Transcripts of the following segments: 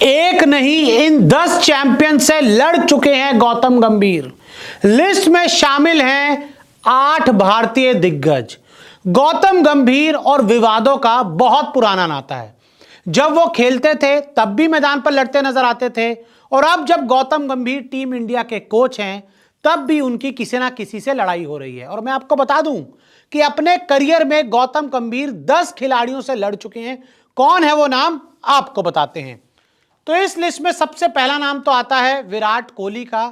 एक नहीं इन 10 चैंपियन से लड़ चुके हैं गौतम गंभीर। लिस्ट में शामिल हैं 8 भारतीय दिग्गज। गौतम गंभीर और विवादों का बहुत पुराना नाता है। जब वो खेलते थे तब भी मैदान पर लड़ते नजर आते थे, और अब जब गौतम गंभीर टीम इंडिया के कोच हैं तब भी उनकी किसी ना किसी से लड़ाई हो रही है। और मैं आपको बता दूं कि अपने करियर में गौतम गंभीर 10 खिलाड़ियों से लड़ चुके हैं। कौन है वो नाम, आपको बताते हैं। तो इस लिस्ट में सबसे पहला नाम तो आता है विराट कोहली का।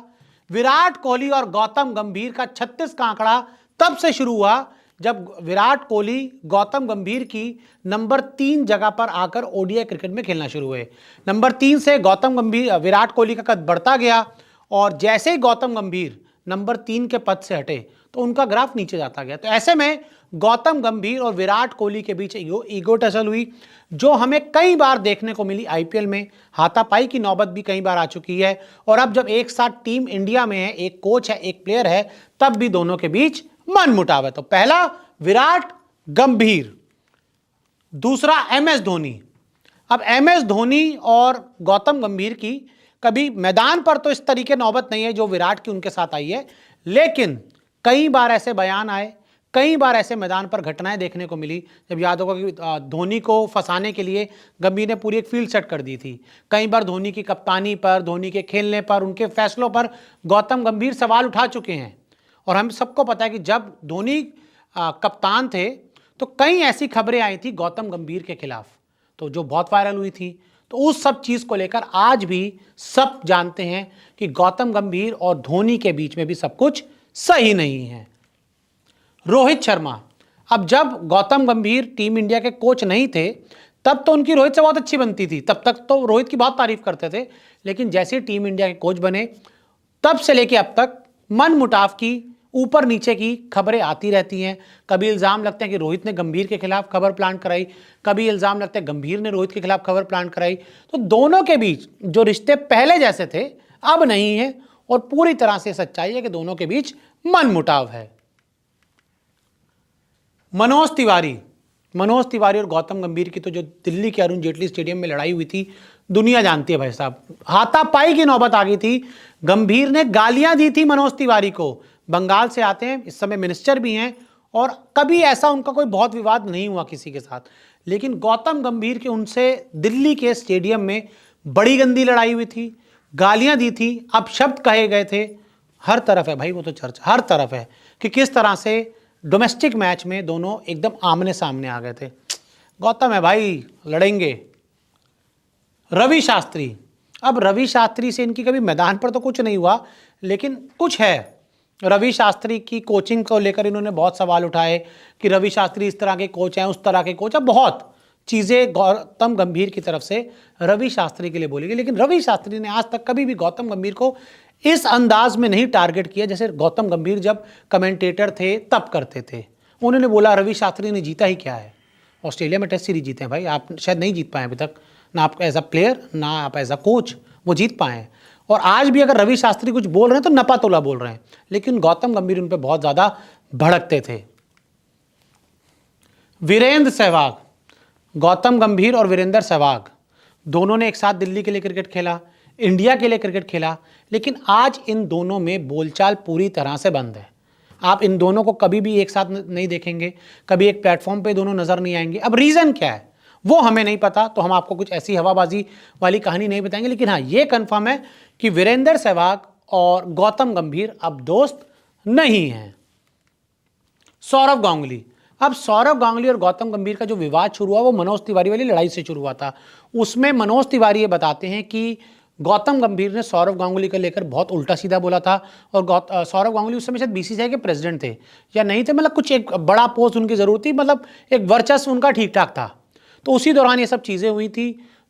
विराट कोहली और गौतम गंभीर का 36 का आंकड़ा तब से शुरू हुआ जब विराट कोहली गौतम गंभीर की नंबर 3 जगह पर आकर ओडीआई क्रिकेट में खेलना शुरू हुए। नंबर 3 से गौतम गंभीर विराट कोहली का कद बढ़ता गया, और जैसे ही गौतम गंभीर नंबर 3 के पद से हटे तो उनका ग्राफ नीचे जाता गया। तो ऐसे में गौतम गंभीर और विराट कोहली के बीच ईगो टसल हुई, जो हमें कई बार देखने को मिली। आईपीएल में हाथापाई की नौबत भी कई बार आ चुकी है, और अब जब एक साथ टीम इंडिया में है, एक कोच है एक प्लेयर है, तब भी दोनों के बीच मनमुटाव है। तो पहला विराट गंभीर, दूसरा एमएस धोनी। अब एमएस धोनी और गौतम गंभीर की कभी मैदान पर तो इस तरीके नौबत नहीं है जो विराट की उनके साथ आई है, लेकिन कई बार ऐसे बयान आए, कई बार ऐसे मैदान पर घटनाएं देखने को मिली। जब याद होगा कि धोनी को फंसाने के लिए गंभीर ने पूरी एक फील्ड सेट कर दी थी। कई बार धोनी की कप्तानी पर, धोनी के खेलने पर, उनके फैसलों पर गौतम गंभीर सवाल उठा चुके हैं। और हम सबको पता है कि जब धोनी कप्तान थे तो कई ऐसी खबरें आई थी गौतम गंभीर के खिलाफ, तो जो बहुत वायरल हुई थी। तो उस सब चीज को लेकर आज भी सब जानते हैं कि गौतम गंभीर और धोनी के बीच में भी सब कुछ सही नहीं है। रोहित शर्मा। अब जब गौतम गंभीर टीम इंडिया के कोच नहीं थे तब तो उनकी रोहित से बहुत अच्छी बनती थी, तब तक तो रोहित की बहुत तारीफ करते थे। लेकिन जैसे ही टीम इंडिया के कोच बने तब से लेके अब तक मनमुटाव की, ऊपर नीचे की खबरें आती रहती हैं। कभी इल्जाम लगते हैं कि रोहित ने गंभीर के खिलाफ खबर प्लांट कराई, कभी इल्जाम लगते हैं गंभीर ने रोहित के खिलाफ खबर प्लांट कराई। तो दोनों के बीच जो रिश्ते पहले जैसे थे अब नहीं है, और पूरी तरह से सच्चाई है कि दोनों के बीच मनमुटाव है। मनोज तिवारी और गौतम गंभीर की तो जो दिल्ली के अरुण जेटली स्टेडियम में लड़ाई हुई थी, दुनिया जानती है भाई साहब। हाथापाई की नौबत आ गई थी। गंभीर ने गालियां दी थी मनोज तिवारी को। बंगाल से आते हैं, इस समय मिनिस्टर भी हैं, और कभी ऐसा उनका कोई बहुत विवाद नहीं हुआ किसी के साथ। लेकिन गौतम गंभीर के उनसे दिल्ली के स्टेडियम में बड़ी गंदी लड़ाई हुई थी, गालियां दी थी, अपशब्द कहे गए थे। हर तरफ है भाई वो तो चर्चा, हर तरफ है कि किस तरह से डोमेस्टिक मैच में दोनों एकदम आमने सामने आ गए थे। गौतम है भाई, लड़ेंगे। रवि शास्त्री। अब रवि शास्त्री से इनकी कभी मैदान पर तो कुछ नहीं हुआ, लेकिन कुछ है। रवि शास्त्री की कोचिंग को लेकर इन्होंने बहुत सवाल उठाए कि रवि शास्त्री इस तरह के कोच हैं, उस तरह के कोच हैं। बहुत चीज़ें गौतम गंभीर की तरफ से रवि शास्त्री के लिए बोली गई, लेकिन रवि शास्त्री ने आज तक कभी भी गौतम गंभीर को इस अंदाज में नहीं टारगेट किया जैसे गौतम गंभीर जब कमेंटेटर थे तब करते थे। उन्होंने बोला रवि शास्त्री ने जीता ही क्या है, ऑस्ट्रेलिया में टेस्ट सीरीज जीते हैं भाई, आप शायद नहीं जीत पाए अभी तक, ना आप एज अ प्लेयर ना आप एज अ कोच वो जीत पाए हैं। और आज भी अगर रवि शास्त्री कुछ बोल रहे हैं तो नपा तोला बोल रहे हैं, लेकिन गौतम गंभीर उन पर बहुत ज़्यादा भड़कते थे। वीरेंद्र सहवाग। गौतम गंभीर और वीरेंद्र सहवाग दोनों ने एक साथ दिल्ली के लिए क्रिकेट खेला, इंडिया के लिए क्रिकेट खेला, लेकिन आज इन दोनों में बोलचाल पूरी तरह से बंद है। आप इन दोनों को कभी भी एक साथ नहीं देखेंगे, कभी एक प्लेटफॉर्म पे दोनों नजर नहीं आएंगे। अब रीज़न क्या है वो हमें नहीं पता, तो हम आपको कुछ ऐसी हवाबाजी वाली कहानी नहीं बताएंगे, लेकिन हाँ ये कंफर्म है कि वीरेंद्र सहवाग और गौतम गंभीर अब दोस्त नहीं हैं। सौरव गांगुली। अब सौरव गांगुली और गौतम गंभीर का जो विवाद शुरू हुआ वो मनोज तिवारी वाली लड़ाई से शुरू हुआ था। उसमें मनोज तिवारी ये बताते हैं कि गौतम गंभीर ने सौरव गांगुली को लेकर बहुत उल्टा सीधा बोला था, और सौरव गांगुली उस समय शायद बीसीसीआई के प्रेसिडेंट थे या नहीं थे, मतलब कुछ एक बड़ा पोस्ट उनकी जरूरत थी, मतलब एक वर्चस्व उनका ठीक ठाक था। तो उसी दौरान ये सब चीज़ें हुई थी।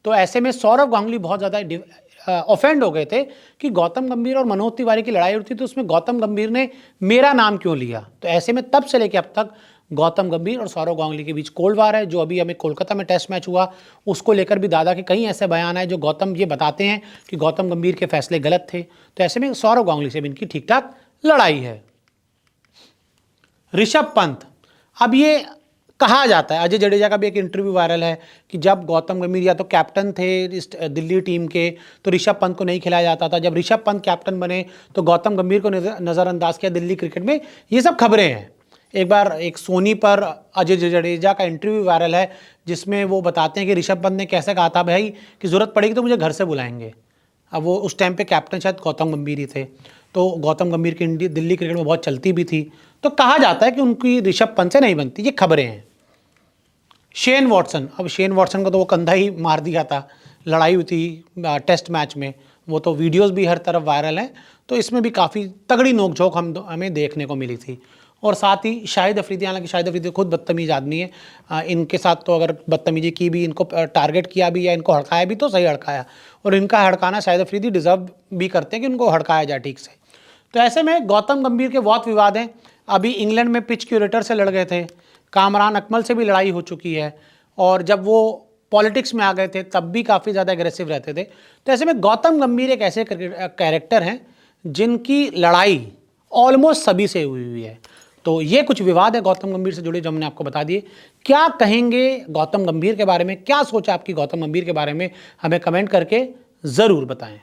तो ऐसे में सौरव गांगुली बहुत ज़्यादा ऑफेंड हो गए थे कि गौतम गंभीर और मनोज तिवारी की लड़ाई हुई थी, तो उसमें गौतम गंभीर ने मेरा नाम क्यों लिया। तो ऐसे में तब से लेकर अब तक गौतम गंभीर और सौरव गांगुली के बीच कोल्ड वार है। जो अभी हमें कोलकाता में टेस्ट मैच हुआ उसको लेकर भी दादा के कई ऐसे बयान आए जो गौतम ये बताते हैं कि गौतम गंभीर के फैसले गलत थे। तो ऐसे में सौरव गांगुली से भी इनकी ठीक ठाक लड़ाई है। ऋषभ पंत। अब ये कहा जाता है, अजय जडेजा का भी एक इंटरव्यू वायरल है कि जब गौतम गंभीर या तो कैप्टन थे इस दिल्ली टीम के तो ऋषभ पंत को नहीं खिलाया जाता था, जब ऋषभ पंत कैप्टन बने तो गौतम गंभीर को नज़रअंदाज किया दिल्ली क्रिकेट में। ये सब खबरें हैं। एक बार एक सोनी पर अजय जडेजा का इंटरव्यू वायरल है जिसमें वो बताते हैं कि ऋषभ पंत ने कैसे कहा था भाई कि ज़रूरत पड़ेगी तो मुझे घर से बुलाएंगे। अब वो उस टाइम पे कैप्टन शायद गौतम गंभीर ही थे, तो गौतम गंभीर की दिल्ली क्रिकेट में बहुत चलती भी थी, तो कहा जाता है कि उनकी ऋषभ पंत से नहीं बनती। ये खबरें हैं। शेन वॉटसन, अब शेन वॉटसन को तो वो कंधा ही मार दिया था, लड़ाई हुई थी टेस्ट मैच में, वो तो वीडियोस भी हर तरफ वायरल हैं, तो इसमें भी काफ़ी तगड़ी नोकझोंक हमें देखने को मिली थी। और साथ ही शाहिद अफरीदी, हालांकि शाहिद अफरीदी खुद बदतमीज आदमी है, इनके साथ तो अगर बदतमीजी की भी, इनको टारगेट किया भी या इनको हड़काया भी तो सही हड़काया, और इनका हड़काना शाहिद अफरीदी डिजर्व भी करते हैं कि उनको हड़काया जाए ठीक से। तो ऐसे में गौतम गंभीर के बहुत विवाद हैं। अभी इंग्लैंड में पिच क्यूरेटर से लड़ गए थे, कामरान अकमल से भी लड़ाई हो चुकी है, और जब वो पॉलिटिक्स में आ गए थे तब भी काफ़ी ज़्यादा एग्रेसिव रहते थे। तो ऐसे में गौतम गंभीर एक ऐसे कैरेक्टर हैं जिनकी लड़ाई ऑलमोस्ट सभी से हुई है। तो ये कुछ विवाद है गौतम गंभीर से जुड़े जो हमने आपको बता दिए। क्या कहेंगे गौतम गंभीर के बारे में, क्या सोचा आपकी गौतम गंभीर के बारे में, हमें कमेंट करके ज़रूर बताएं।